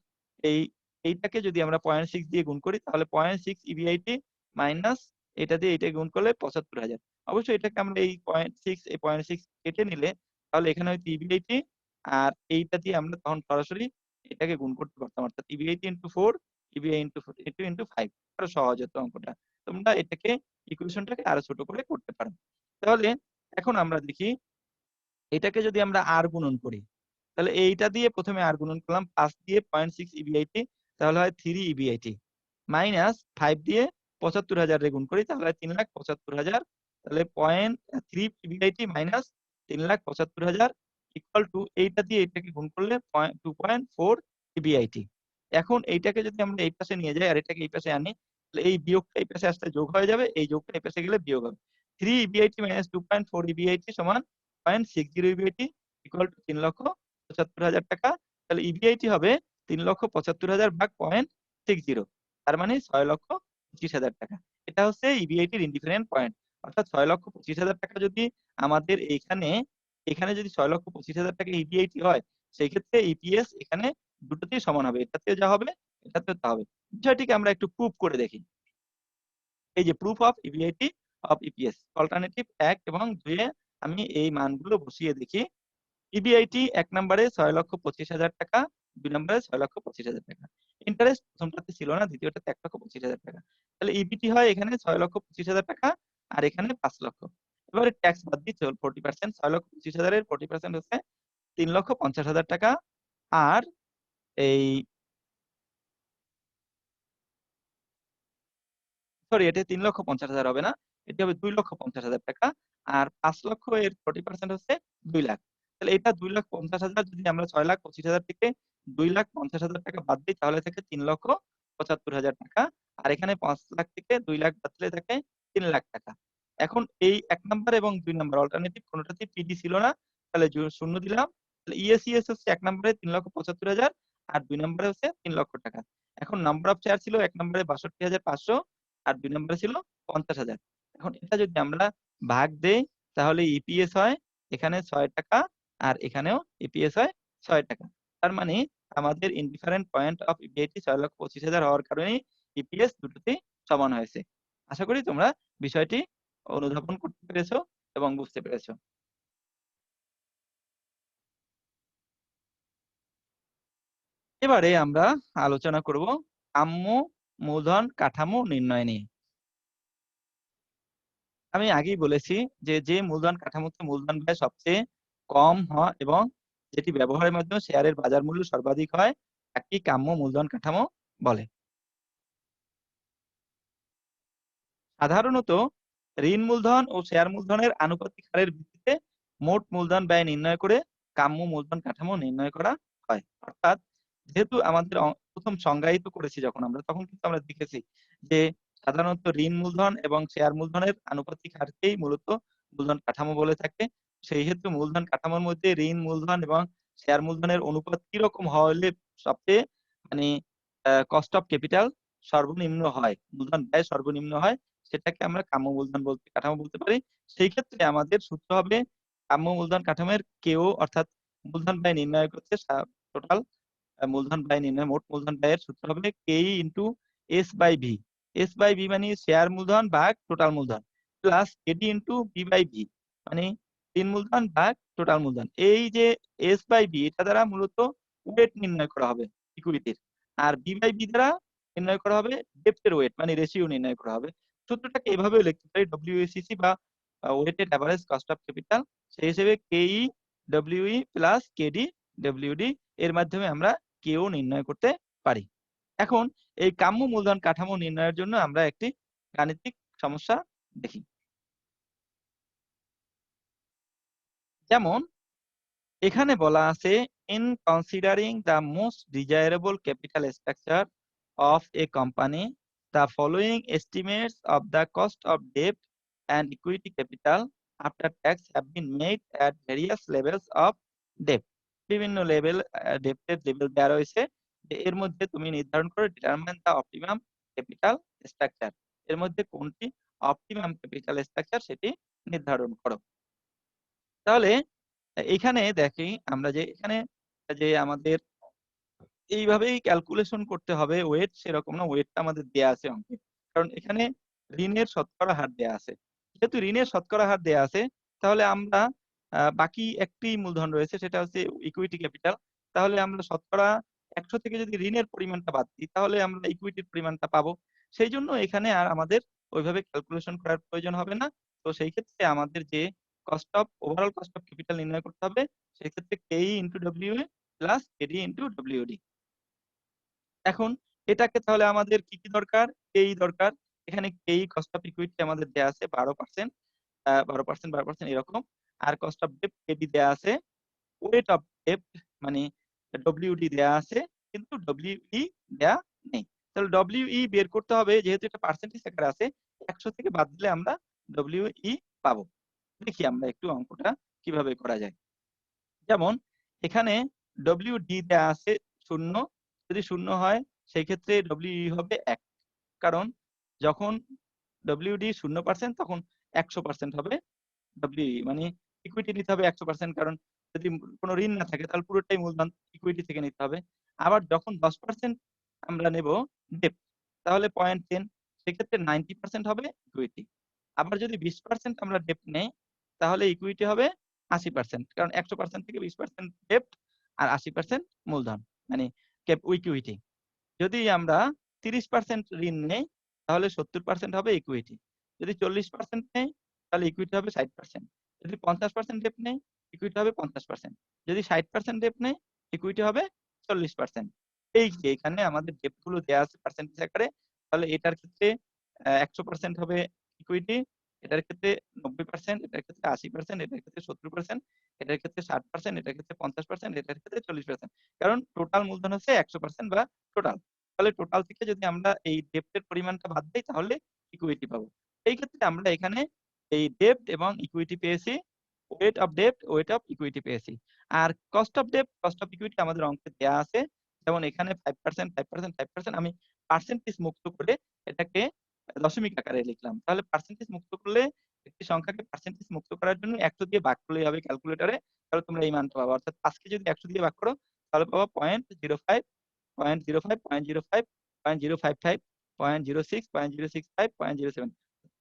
এই এইটাকে যদি আমরা 0.6 দিয়ে গুণ করি তাহলে 0.6 ইবিআইটি মাইনাস এটা দিয়ে এটা গুণ করলে ৭৫,০০০। অবশ্যই এটাকে আমরা এই 0.6 এই 0.6 কেটে নিলে তাহলে এখানে হয়তো ইবিআইটি আর এইটা দিয়ে আমরা তখন সরাসরি এটাকে গুণ করতে পারতাম। অর্থাৎ EBIT into 4 EBI into 4 into 5 আরো সহজ হতো অঙ্কটা। তোমরা এটাকে ইকুয়েশনটাকে আরো ছোট করে করতে পারো। তাহলে এখন আমরা দেখি এটাকে যদি আমরা আর গুণন করি তাহলে এইটা দিয়ে ১ম এ আর গুণন করলাম ৫ দিয়ে 0.6 ইবিআইটি তাহলে হয় 3 ইবিআইটি মাইনাস 5 দিয়ে ৭৫,০০০ রে গুণ করি তাহলে হয় ৩,৭৫,০০০ তাহলে 0.3 ইবিআইটি মাইনাস ৩,৭৫,০০০ ইকুয়াল টু এইটা দিয়ে এটাকে গুণ করলে 2.4 ইবিআইটি। এখন এইটাকে যদি আমরা এই পাশে নিয়ে যাই আর এটাকে এই পাশে আনি তাহলে এই বিয়োগটা এই পাশে আসলে যোগ হয়ে যাবে, এই যোগটা এই পাশে গেলে বিয়োগ হবে। 3 ইবিআইটি মাইনাস 2.4 ইবিআইটি সমান 0.60 ইবিআইটি ইকুয়াল টু ৩,৭৫,০০০ টাকা। তাহলে ইবিআইটি হবে ৩,৭৫,০০০ ভাগ 0.60 তার মানে ৬,২৫,০০০ টাকা। এটা হচ্ছে ইবিআইটির ইন্ডিফারেন্ট পয়েন্ট। অর্থাৎ ৬,২৫,০০০ টাকা যদি আমাদের এখানে যদি ৬,২৫,০০০ টাকা ইবিআইটি হয় সেই ক্ষেত্রে ইপিএস এখানে দুটোতেই সমান হবে। এটাতেও যা হবে, এটাতেও তা হবে। বিষয়টিকে আমরা একটু প্রুভ করে দেখি। এই যে proof of EBIT of EPS alternative ১ এবং ২ এ আমি এই মানগুলো বসিয়ে দেখি। ইবিআইটি ১ নম্বরে ৬,২৫,০০০ টাকা, ২ নম্বরে ৬,২৫,০০০ টাকা। ইন্টারেস্ট ১ম টাতে ছিল না, দ্বিতীয়টাতে ১,২৫,০০০ টাকা। তাহলে ইবিটি হয় এখানে ৬,২৫,০০০ টাকা আর এখানে ৫,০০,০০০। এবারে ট্যাক্স বাদ দিই 40% ৬,২৫,০০০ এর 40% হচ্ছে ৩,৫০,০০০ টাকা। আর এই সরি এটা ৩,৫০,০০০ হবে না। এটি হবে ২,৫০,০০০ টাকা। আর ৫,০০,০০০ এর 40% হচ্ছে ২,০০,০০০। তাহলে এটা ২,৫০,০০০ যদি আমরা ৬,২৫,০০০ থেকে ২,৫০,০০০ টাকা বাদ দিই তাহলে থাকে ৩,৫০,০০০ ৭৫,০০০ টাকা। আর এখানে ৫ লাখ থেকে ২ লাখ বাদ দিলে থাকে ৩ লাখ টাকা। এখন এই ১ নাম্বার এবং ২ নাম্বার অল্টারনেটিভ কোনটাতেই পিডি ছিল না। তাহলে শূন্য দিলাম। তাহলে ইএসইএস হচ্ছে ১ নাম্বারে ৩,৭৫,০০০ আর ২ নাম্বারে হচ্ছে ৩,০০,০০০ টাকা। এখন নাম্বার অফ শেয়ার ছিল ১ নাম্বারে ৬২,৫০০ আর ২ নাম্বারে ছিল ৫০,০০০। এখন এটা যদি আমরা ভাগ দেই তাহলে ইপিএস হয় এখানে ৳৬ আর এখানেও ইপিএস হয় ৳৬। তার মানে আমাদের ইনডিফারেন্ট পয়েন্ট অফ ইপিআইটি ৬,২৫,০০০ হওয়ার কারণেই ইপিএস দুটোতেই সমান হয়েছে। আশা করি তোমরা বিষয়টি অনুধাবন করতে পেরেছো এবং বুঝতে পেরেছো। এবারে আমরা আলোচনা করব কাম্য মূলধন কাঠামো নির্ণয় নিয়ে। আমি আগেই বলেছি যে মূলধন কাঠামোতে মূলধন ব্যয় সবচেয়ে কম হয় এবং যেটি ব্যবহারের মাধ্যমে শেয়ারের বাজার মূল্য সর্বাধিক হয়, তাকে কাম্য মূলধন কাঠামো বলে। সাধারণত ঋণ মূলধন ও শেয়ার মূলধনের আনুপাতিক হারের ভিত্তিতে মোট মূলধন ব্যয় নির্ণয় করে কাম্য মূলধন কাঠামো নির্ণয় করা হয়। অর্থাৎ যেহেতু আমাদের ১ম সংজ্ঞায়িত করেছি যখন আমরা তখন কিন্তু আমরা দেখেছি যে সাধারণত ঋণ মূলধন এবং শেয়ার মূলধনের আনুপাতিক হারকেই মূলত মূলধন কাঠামো বলে থাকে। সেই হেতু মূলধন কাঠামোর মধ্যে ঋণ মূলধন এবং শেয়ার মূলধনের অনুপাত কিরকম হলে সবচেয়ে মানে কস্ট অফ ক্যাপিটাল সর্বনিম্ন হয়, মূলধন ব্যয় সর্বনিম্ন হয় সেটাকে আমরা কাম্য মূলধন বলতে কাঠামো বলতে পারি। সেই ক্ষেত্রে আমাদের সূত্র হবে কাম্য মূলধন কাঠামোর কেও অর্থাৎ মূলধন ব্যয় নির্ণয় করতে টোটাল মূলধন ব্যয় নির্ণয় মোট মূলধন ব্যয়ের সূত্র হবে Ke into S by V. S by V মানে শেয়ার মূলধন ভাগ টোটাল মূলধন প্লাস এডি ইনটু বি বাই ভি মানে ঋণ মূলধন ভাগ টোটাল মূলধন। এই যে এস বাই ভি এটা দ্বারা মূলত ওয়েট নির্ণয় করা হবে ইকুইটির। আর বি বাই ভি দ্বারা নির্ণয় করা হবে ডেপ্টের ওয়েট মানে রেশিও নির্ণয় করা হবে। সূত্রটাকে এভাবেও লিখতে পারি ডব্লিউএসিসি বা weighted average cost of capital সেই হিসেবে কেই ডব্লিউই প্লাস কেডি ডব্লিউডি এর মাধ্যমে আমরা কেও নির্ণয় করতে পারি। এখন এই কাম্য মূলধন কাঠামো নির্ণয়ের জন্য আমরা একটি গাণিতিক সমস্যা দেখি। যেমন এখানে বলা আছে in considering the most desirable capital structure of a company, the following estimates of the cost of debt and equity capital after tax have been made at various levels of debt. বিভিন্ন level ডেপ্টের level দেওয়া রয়েছে যে এর মধ্যে তুমি নির্ধারণ করো determine the optimum capital structure এর মধ্যে কোনটি অপটিমাম ক্যাপিটাল স্ট্রাকচার সেটি নির্ধারণ করো। তাহলে এখানে দেখি আমরা যে এখানে যে আমাদের এইভাবেই ক্যালকুলেশন করতে হবে ওয়েট সেরকম না, ওয়েটটা আমাদের দেয়া আছে অঙ্কে। কারণ এখানে ঋণের শতকরা হার দেয়া আছে। যেহেতু ঋণের শতকরা হার দেয়া আছে তাহলে আমরা বাকি একটি মূলধন রয়েছে সেটা হচ্ছে ইকুইটি ক্যাপিটাল। তাহলে আমরা শতকরা ১০০ থেকে যদি ঋণের পরিমাণটা বাদ দিই তাহলে আমরা ইকুইটির পরিমাণটা পাবো। সেইজন্য এখানে আর আমাদের ওইভাবে ক্যালকুলেশন করার প্রয়োজন হবে না। তো সেই ক্ষেত্রে আমাদের যে ওভারঅল কস্ট অফ ক্যাপিটাল নির্ণয় করতে হবে সেক্ষেত্রে KE into WA plus KD into WD. এখন এটাকে তাহলে আমাদের কি দরকার? কেই দরকার। এখানে কেই কস্ট অফ ইকুইটি আমাদের দেয়া আছে 12% 12% 12% এরকম। আর কস্ট অফ ডেপ্ট কেডি দেয়া আছে। ওয়েট অফ ডেপ্ট মানে ডব্লিউডি দেয়া আছে কিন্তু ডব্লিউই দেয়া নেই। তাহলে ডব্লিউই বের করতে হবে যেহেতু এটা পার্সেন্টেজ আকারে আছে ১০০ থেকে বাদ দিলে আমরা ডব্লিউই পাবো। দেখি আমরা একটু অঙ্কটা কিভাবে করা যায়। যেমন এখানে ডব্লিউডি দেয়া আছে ০ যদি ০ হয় সেই ক্ষেত্রে ডব্লিউই হবে ১ কারণ যখন ডব্লিউডি ০% তখন ১০০% হবে ডব্লিউই মানে ইকুইটি নিতে হবে ১০০% কারণ যদি কোন ঋণ না থাকে তাহলে পুরোটাই মূলধন ইকুইটি থেকে নিতে হবে। আবার যখন ১০% আমরা নেব ডেপ্ট তাহলে 0.10 সেক্ষেত্রে 90% হবে ইকুইটি। আবার যদি 20% আমরা ডেপ্ট নেই তাহলে ইকুইটি হবে ৮০% কারণ ১০০% থেকে 20% ডেপ্ট আর ৮০% মূলধন মানে ইকুইটি। যদি আমরা ৩০% ঋণ নেই তাহলে ৭০% হবে ইকুইটি। যদি ৪০% নেই তাহলে ইকুইটি হবে ৬০%। যদি ৫০% ডেপ্ট নেই ইকুইটি হবে ৫০%। যদি ৬০% ডেপ্ট নেই ইকুইটি হবে ৪০%। এই যে এখানে আমাদের ডেপ্ট গুলো দেয়া আছে পার্সেন্টেজ আকারে তাহলে এটার ক্ষেত্রে ১০০% হবে ইকুইটি, এটার ক্ষেত্রে ৯০%, এটার ক্ষেত্রে ৮০%, এটার ক্ষেত্রে ৭০%, এটার ক্ষেত্রে ৬০%, এটার ক্ষেত্রে ৫০%, এটার ক্ষেত্রে ৪০%। কারণ টোটাল মূলধন হচ্ছে ১০০% বা টোটাল। তাহলে টোটাল থেকে যদি আমরা এই ডেপ্ট এর পরিমাণটা বাদ দেই তাহলে ইকুইটি পাবো। এই ক্ষেত্রে আমরা এখানে এই ডেপ্ট এবং ইকুইটি পেয়েছি। ওয়েট অফ ডেপ্ট, ওয়েট অফ ইকুইটি পেয়েছি। আর কস্ট অফ ডেপ্ট, কস্ট অফ ইকুইটি আমাদের অঙ্কে দেয়া আছে। যেমন এখানে 5%, 5%, 5% আমি পার্সেন্টেজ মুক্ত করে এটাকে দশমিক আকারে লিখলাম। তাহলে পার্সেন্টেজ মুক্ত করলে একটি সংখ্যাকে পার্সেন্টেজ মুক্ত করার জন্য ১০০ দিয়ে ভাগ করলেই হবে ক্যালকুলেটরে। তাহলে তোমরা এই মানটা পাবা। অর্থাৎ ৫ কে যদি ১০০ দিয়ে ভাগ করো তাহলে পাবা 0.05, 0.05, 0.05, 0.055, 0.06, 0.065, 0.07।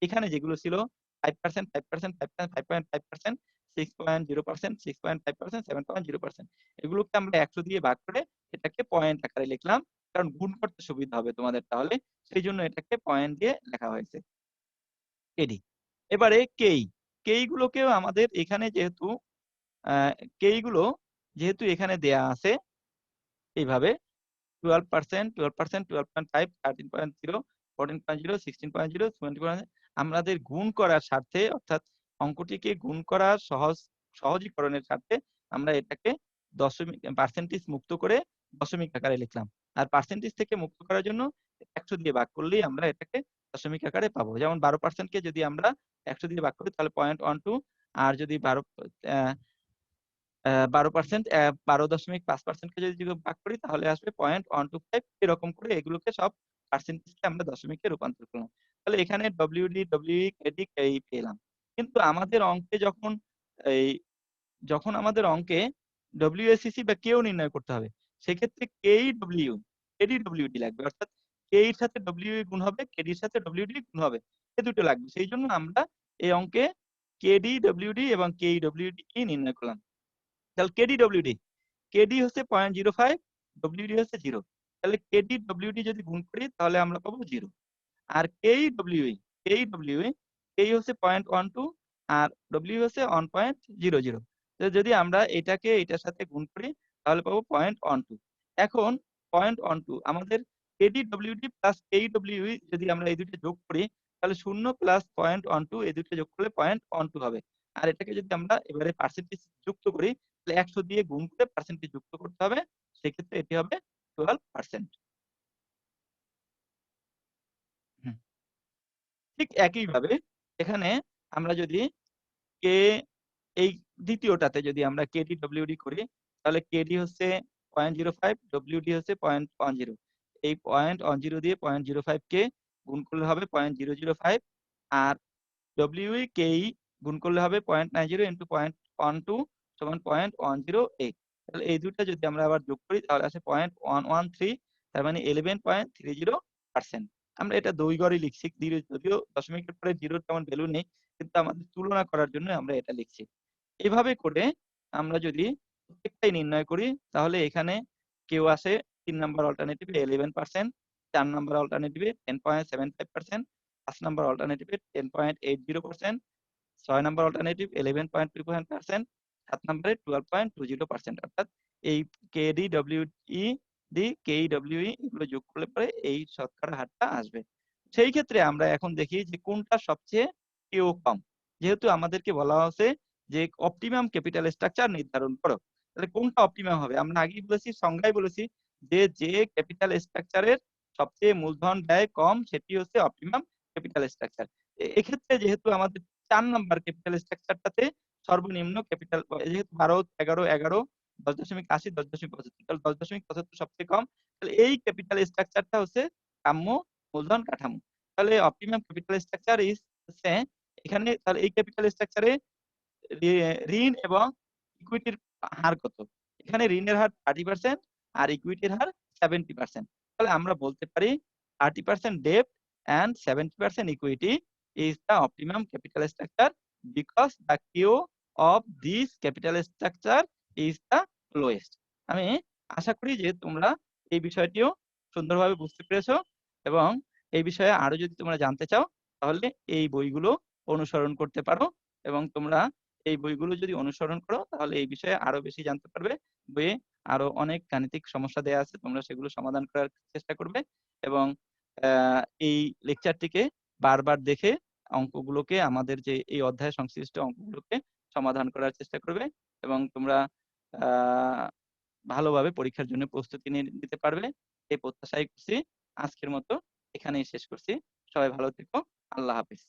এখানে যেগুলো ছিল 5%, 5%, 5.5%, 6.0%, 6.5%, 7.0%, এগুলোকে আমরা ১০০ দিয়ে ভাগ করে এটাকে পয়েন্ট আকারে লিখলাম। কারণ গুণ করতে সুবিধা হবে তোমাদের তাহলে। সেইজন্য এটাকে পয়েন্ট দিয়ে লেখা হয়েছে। কেডি। এবারে কেই। কেই গুলোকেও আমাদের এখানে যেহেতু আ কেই গুলো যেহেতু এখানে দেয়া আছে এইভাবে 12%, 12%, 12.5, 13.0, 14.0, 16.0, 20. আমাদের গুণ করার স্বার্থে অর্থাৎ অঙ্কটিকে গুণ করার সহজীকরণের স্বার্থে আমরা এটাকে দশমিক পার্সেন্টেজ মুক্ত করে দশমিক আকারে লিখলাম। আর পার্সেন্টেজ থেকে মুক্ত করার জন্য ১০০ দিয়ে ভাগ করলেই আমরা এটাকে দশমিক আকারে পাবো। যেমন 12% কে যদি আমরা ১০০ দিয়ে ভাগ করি তাহলে 0.12, আর যদি 12 অ্যা 12% 12.5% কে যদি ভাগ করি তাহলে আসবে 0.125, এরকম করে এগুলোকে সব পার্সেন্টেজকে আমরা দশমিকে রূপান্তর করলাম। তাহলে এখানে WD, WE, KD, KE পেলাম। কিন্তু আমাদের অঙ্কে এই আমাদের অঙ্কে WACC বা কেও নির্ণয় করতে হবে। সেক্ষেত্রে KEW, KDWD লাগবে। অর্থাৎ K এর সাথে WE গুণ হবে, KD এর সাথে WD গুণ হবে। এ দুটো লাগবে। সেইজন্য আমরা এই অঙ্কে KDWD এবং KEWD নির্ণয় করলাম। তাহলে KDWD, KD হচ্ছে 0.05, WD হচ্ছে 0। তাহলে KDWD যদি গুণ করি তাহলে আমরা পাবো 0। আর KEWE, KEWE, KE হচ্ছে 0.12 আর W হচ্ছে 1.00। তো যদি আমরা এটাকে এটার সাথে গুণ করি তাহলে পাবো 0.12। এখন 0.12 আমাদের KDWD প্লাস KEWE যদি আমরা এই ২ টা যোগ করি তাহলে 0 প্লাস 0.12 এই ২ টা যোগ করলে 0.12 হবে। আর এটাকে যদি আমরা এবারে পার্সেন্টেজ যুক্ত করি তাহলে ১০০ দিয়ে গুণ করে পার্সেন্টেজ যুক্ত করতে হবে। সেক্ষেত্রে এটি হবে 12%। হুম। ঠিক একইভাবে এখানে আমরা যদি কে এই দ্বিতীয়টাতে যদি আমরা KD/WD করি তাহলে KD হচ্ছে 0.05, WD হচ্ছে 0.10। এই 0.10 দিয়ে 0.05 কে গুণ করলে হবে 0.005, আর WE, KE গুণ করলে হবে 0.90 ইন্টু 0.12 সমান 0.108। তাহলে এই ২ টা যদি আমরা আবার যোগ করি তাহলে আসে 0.113, তার মানে 11.30%। আমরা এটা ২ ঘরই লিখছি। যদিও দশমিকের পরে 0 র তেমন ভ্যালু নেই। কিন্তু আমাদের তুলনা করার জন্য আমরা এটা লিখছি। এভাবে করে আমরা যদি প্রত্যেকটাই নির্ণয় করি তাহলে এখানে কেউ আসে ৩ নাম্বার অল্টারনেটিভ এ 11%, ৪ নাম্বার অল্টারনেটিভ এ 10.75%, ৫ নাম্বার অল্টারনেটিভ এ 10.80%, ৬ নাম্বার অল্টারনেটিভ 11.25%, ৭ নাম্বারে 12.20%। অর্থাৎ এই KD, WE, KEWE এগুলো যোগ করলে পরে এই শতকরা হারটা আসবে। সেই ক্ষেত্রে আমরা এখন দেখি যে কোনটা সবচেয়ে কেও কম। যেহেতু আমাদেরকে বলা হচ্ছে যে অপটিমাম ক্যাপিটাল স্ট্রাকচার নির্ধারণ করো। তাহলে কোনটা অপটিমাম হবে? আমরা আগেই বলেছি, সংজ্ঞায় বলেছি যে ক্যাপিটাল স্ট্রাকচার এর সবচেয়ে মূলধন ব্যয় কম সেটি হচ্ছে অপটিমাম ক্যাপিটাল স্ট্রাকচার। এক্ষেত্রে যেহেতু আমাদের ৪ নাম্বার ক্যাপিটাল স্ট্রাকচারটাতে সর্বনিম্ন ক্যাপিটাল যেহেতু ১২, ১১, ১১, 10.৮০, 10.৭৫, তাহলে 10.৭৫ সবচেয়ে কম। তাহলে এই ক্যাপিটাল স্ট্রাকচারটা হচ্ছে কাম্য মূলধন কাঠামো। তাহলে অপটিমাম ক্যাপিটাল স্ট্রাকচার হচ্ছে এখানে তাহলে এই ক্যাপিটাল স্ট্রাকচারে ঋ ঋণ এবং ইকুইটির হার কত? এখানে ঋণের হার 30% আর ইকুইটির হার 70%। তাহলে আমরা বলতে পারি 30% debt and 70% equity is the optimum capital structure because the Q of this capital structure is the lowest. আমি আশা করি যে তোমরা এই বিষয়টিও সুন্দরভাবে বুঝতে পেরেছ এবং এই বিষয়ে আরো যদি তোমরা জানতে চাও তাহলে এই বইগুলো অনুসরণ করতে পারো এবং তোমরা এই বইগুলো যদি অনুসরণ করো তাহলে এই বিষয়ে আরো বেশি জানতে পারবে। বইয়ে আরো অনেক গাণিতিক সমস্যা দেয়া আছে। তোমরা সেগুলো সমাধান করার চেষ্টা করবে এবং আ এই লেকচারটিকে বারবার দেখে অঙ্কগুলোকে আমাদের যে এই অধ্যায় সংশ্লিষ্ট অঙ্কগুলোকে সমাধান করার চেষ্টা করবে এবং তোমরা আ ভালোভাবে পরীক্ষার জন্য প্রস্তুতি নিতে পারবে। এই প্রত্যাশাই করছি। আজকের মতো এখানেই শেষ করছি। সবাই ভালো থেকো। আল্লাহ হাফেজ।